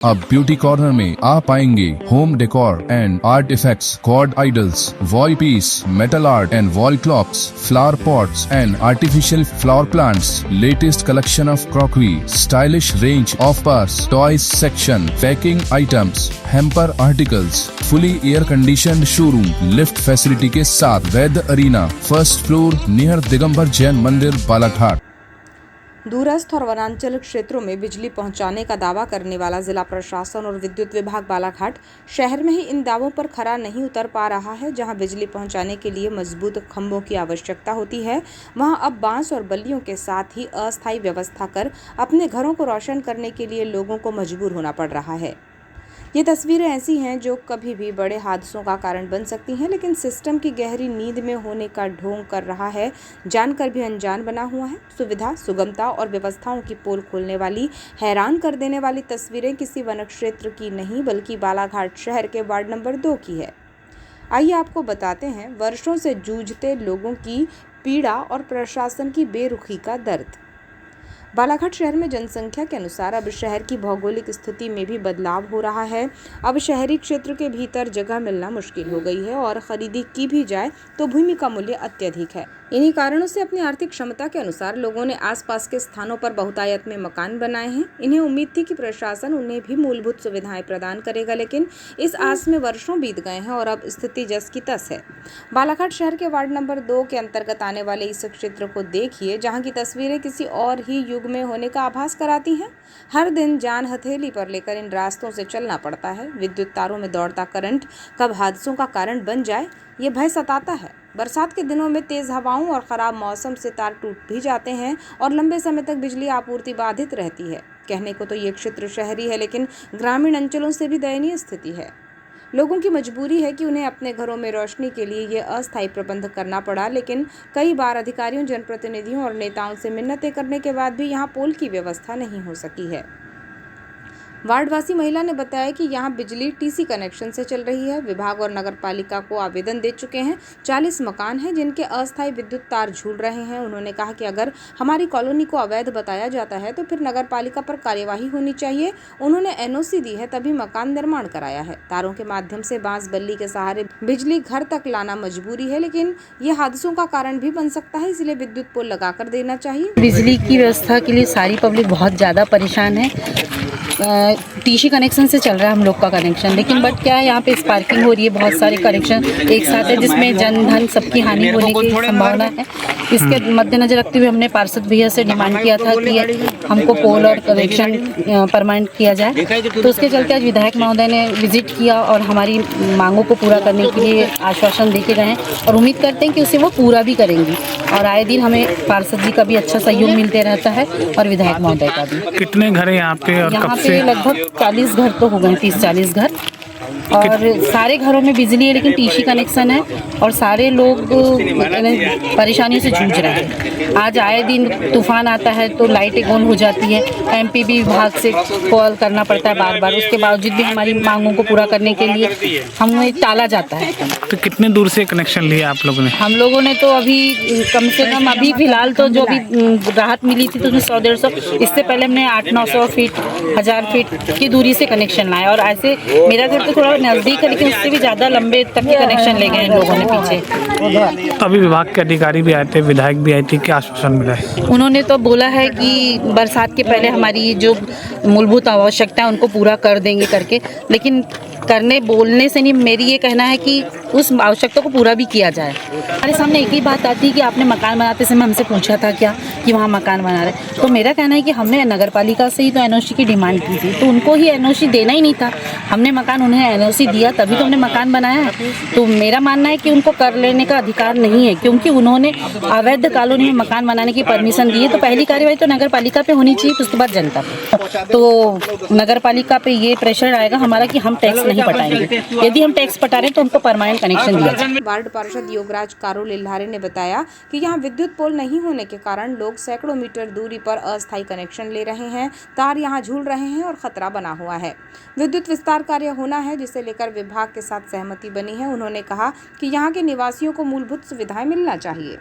अब beauty corner में आप पाएंगे home decor and art effects, cord idols, wall piece, metal art and wall clocks, flower pots and artificial flower plants, latest collection of crockery, stylish range of purse, toys section, packing items, hamper articles, fully air conditioned showroom, lift facility के साथ Vaidya arena, first floor near Digambar Jain मंदिर, बालाघाट। दूरस्थ और वनांचल क्षेत्रों में बिजली पहुंचाने का दावा करने वाला जिला प्रशासन और विद्युत विभाग बालाघाट शहर में ही इन दावों पर खरा नहीं उतर पा रहा है। जहां बिजली पहुंचाने के लिए मजबूत खंभों की आवश्यकता होती है, वहां अब बांस और बल्लियों के साथ ही अस्थायी व्यवस्था कर अपने घरों को रोशन करने के लिए लोगों को मजबूर होना पड़ रहा है। ये तस्वीरें ऐसी हैं जो कभी भी बड़े हादसों का कारण बन सकती हैं, लेकिन सिस्टम की गहरी नींद में होने का ढोंग कर रहा है, जानकर भी अनजान बना हुआ है। सुविधा, सुगमता और व्यवस्थाओं की पोल खोलने वाली, हैरान कर देने वाली तस्वीरें किसी वन क्षेत्र की नहीं बल्कि बालाघाट शहर के वार्ड नंबर 2 की है। आइए आपको बताते हैं वर्षों से जूझते लोगों की पीड़ा और प्रशासन की बेरुखी का दर्द। बालाघाट शहर में जनसंख्या के अनुसार अब शहर की भौगोलिक स्थिति में भी बदलाव हो रहा है। अब शहरी क्षेत्र के भीतर जगह मिलना मुश्किल हो गई है और खरीदी की भी जाए तो भूमि का मूल्य अत्यधिक है। इन्हीं कारणों से अपनी आर्थिक क्षमता के अनुसार लोगों ने आसपास के स्थानों पर बहुतायत में मकान बनाए हैं। इन्हें उम्मीद थी कि प्रशासन उन्हें भी मूलभूत सुविधाएं प्रदान करेगा, लेकिन इस आस में वर्षों बीत गए हैं और अब स्थिति जस की तस है। बालाघाट शहर के वार्ड नंबर 2 के अंतर्गत आने वाले इस क्षेत्र को देखिए, जहाँ की तस्वीरें किसी और ही युग में होने का आभास कराती हैं। हर दिन जान हथेली पर लेकर इन रास्तों से चलना पड़ता है। विद्युत तारों में दौड़ता करंट कब हादसों का कारण बन जाए, ये भय सताता है। बरसात के दिनों में तेज हवाओं और खराब मौसम से तार टूट भी जाते हैं और लंबे समय तक बिजली आपूर्ति बाधित रहती है। कहने को तो ये क्षेत्र शहरी है, लेकिन ग्रामीण अंचलों से भी दयनीय स्थिति है। लोगों की मजबूरी है कि उन्हें अपने घरों में रोशनी के लिए ये अस्थायी प्रबंध करना पड़ा, लेकिन कई बार अधिकारियों, जनप्रतिनिधियों और नेताओं से मिन्नतें करने के बाद भी यहाँ पोल की व्यवस्था नहीं हो सकी है। वार्डवासी महिला ने बताया कि यहाँ बिजली टीसी कनेक्शन से चल रही है। विभाग और नगर पालिका को आवेदन दे चुके हैं। 40 मकान हैं जिनके अस्थायी विद्युत तार झूल रहे हैं। उन्होंने कहा कि अगर हमारी कॉलोनी को अवैध बताया जाता है तो फिर नगर पालिका पर कार्यवाही होनी चाहिए। उन्होंने एनओसी दी है तभी मकान निर्माण कराया है। तारों के माध्यम से बांस बल्ली के सहारे बिजली घर तक लाना मजबूरी है, लेकिन ये हादसों का कारण भी बन सकता है, इसलिए विद्युत पोल लगाकर देना चाहिए। बिजली की व्यवस्था के लिए सारी पब्लिक बहुत ज़्यादा परेशान है। टीसी कनेक्शन से चल रहा है हम लोग का कनेक्शन, लेकिन बट क्या है, यहाँ पे स्पार्किंग हो रही है, बहुत सारे कनेक्शन एक साथ है जिसमें जन धन सबकी हानि होने की संभावना है। इसके मद्देनजर रखते हुए हमने पार्षद भैया से डिमांड किया था कि हमको पोल और कनेक्शन परमानेंट किया जाए, तो उसके चलते आज विधायक महोदय ने विजिट किया और हमारी मांगों को पूरा करने के लिए आश्वासन दे के गए हैं और उम्मीद करते हैं कि उसे वो पूरा भी करेंगी। और आए दिन हमें पार्षद जी का भी अच्छा सहयोग मिलते रहता है और विधायक महोदय का भी। कितने घर है यहाँ पे और कब से? लगभग 40 घर तो हो गए, 30-40 घर, और सारे घरों में बिजली है लेकिन टीसी कनेक्शन है और सारे लोग परेशानियों से जूझ रहे हैं। आज आए दिन तूफान आता है तो लाइटें गुम हो जाती है। एमपीबी विभाग से कॉल करना पड़ता है बार बार, उसके बावजूद भी हमारी मांगों को पूरा करने के लिए हमें टाला जाता है। तो कितने दूर से कनेक्शन लिया आप लोगों ने? हम लोगों ने तो अभी कम से कम अभी फिलहाल तो जो अभी राहत मिली थी तो उसमें 100-150, इससे पहले हमने 800-900 फीट 1000 फीट की दूरी से कनेक्शन लाए और ऐसे मेरा घर तो थोड़ा नज़दीक है लेकिन उससे भी ज़्यादा लंबे तक के कनेक्शन ले गए इन लोगों ने पीछे। तो अभी विभाग के अधिकारी भी आए थे, विधायक भी आए थे, क्या आश्वासन मिला है? उन्होंने तो बोला है कि बरसात के पहले हमारी जो मूलभूत आवश्यकता है उनको पूरा कर देंगे करके, लेकिन करने बोलने से नहीं, मेरी ये कहना है कि उस आवश्यकता को पूरा भी किया जाए। हमारे सामने एक ही बात आती है कि आपने मकान बनाते समय हमसे पूछा था क्या कि वहाँ मकान बना रहे, तो मेरा कहना है कि हमने नगर पालिका से ही तो एनओसी की डिमांड की थी, तो उनको ही एनओसी देना ही नहीं था। हमने मकान उन्हें एनओसी दिया तभी तो हमने मकान बनाया है। तो मेरा मानना है कि उनको कर लेने का अधिकार नहीं है, क्योंकि उन्होंने अवैध कॉलोनी में मकान बनाने की परमिशन दी है। तो पहली कार्यवाही तो नगर पालिका पे होनी चाहिए, उसके बाद जनता पे। तो नगर पालिका पे ये प्रेशर आएगा हमारा कि हम टैक्स नहीं पटाएंगे। यदि हम टैक्स पटा रहे हैं तो उनको परमानेंट कनेक्शन दिया जाए। वार्ड पार्षद योगराज कारो लिल्हारे ने बताया कि यहाँ विद्युत पोल नहीं होने के कारण लोग सैकड़ों मीटर दूरी पर अस्थायी कनेक्शन ले रहे हैं। तार यहाँ झूल रहे हैं और खतरा बना हुआ है। विद्युत विस्तार कार्य होना है जिसे लेकर विभाग के साथ सहमति बनी है। उन्होंने कहा कि यहाँ के निवासियों को मूलभूत सुविधाएं मिलना चाहिए।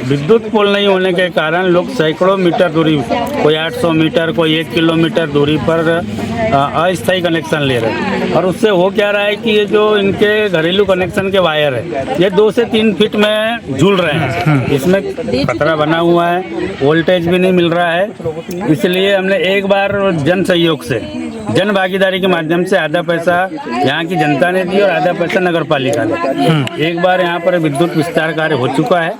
विद्युत पोल नहीं होने के कारण लोग सैकड़ों मीटर दूरी, कोई 800 मीटर, कोई 1 किलोमीटर दूरी पर अस्थायी कनेक्शन ले रहे हैं। और उससे हो क्या रहा है कि ये जो इनके घरेलू कनेक्शन के वायर है ये 2 से 3 फीट में झूल रहे हैं। इसमें खतरा बना हुआ है, वोल्टेज भी नहीं मिल रहा है। इसलिए हमने एक बार जन सहयोग से, जन भागीदारी के माध्यम से आधा पैसा यहाँ की जनता ने दी और आधा पैसा नगर पालिका ने। एक बार यहाँ पर विद्युत विस्तार कार्य हो चुका है।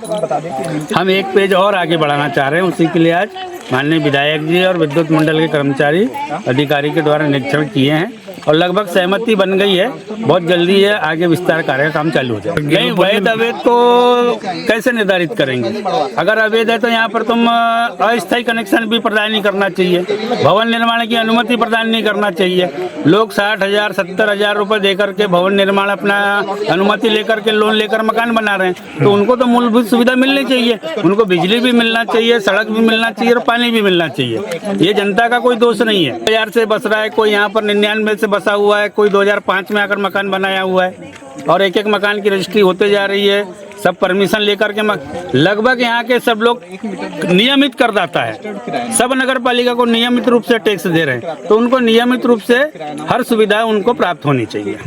हम एक पेज और आगे बढ़ाना चाह रहे हैं। उसी के लिए आज माननीय विधायक जी और विद्युत मंडल के कर्मचारी अधिकारी के द्वारा निरीक्षण किए हैं और लगभग सहमति बन गई है। बहुत जल्दी है आगे विस्तार कार्य का काम चालू हो जाएगा। नहीं, वैध अवैध को कैसे निर्धारित करेंगे? अगर अवैध है तो यहाँ पर तुम अस्थायी कनेक्शन भी प्रदान नहीं करना चाहिए, भवन निर्माण की अनुमति प्रदान नहीं करना चाहिए। लोग 60,000 70,000 रुपए देकर के भवन निर्माण अपना अनुमति लेकर के लोन लेकर मकान बना रहे हैं, तो उनको तो मूलभूत सुविधा मिलनी चाहिए। उनको बिजली भी मिलना चाहिए, सड़क भी मिलना चाहिए और पानी भी मिलना चाहिए। ये जनता का कोई दोष नहीं है। 1000 से बस रहा है, कोई यहाँ पर 99 से बसा हुआ है, कोई 2005 में आकर मकान बनाया हुआ है और एक एक मकान की रजिस्ट्री होते जा रही है। सब परमिशन लेकर के लगभग यहाँ के सब लोग नियमित करदाता है। सब नगर पालिका को नियमित रूप से टैक्स दे रहे हैं, तो उनको नियमित रूप से हर सुविधा उनको प्राप्त होनी चाहिए।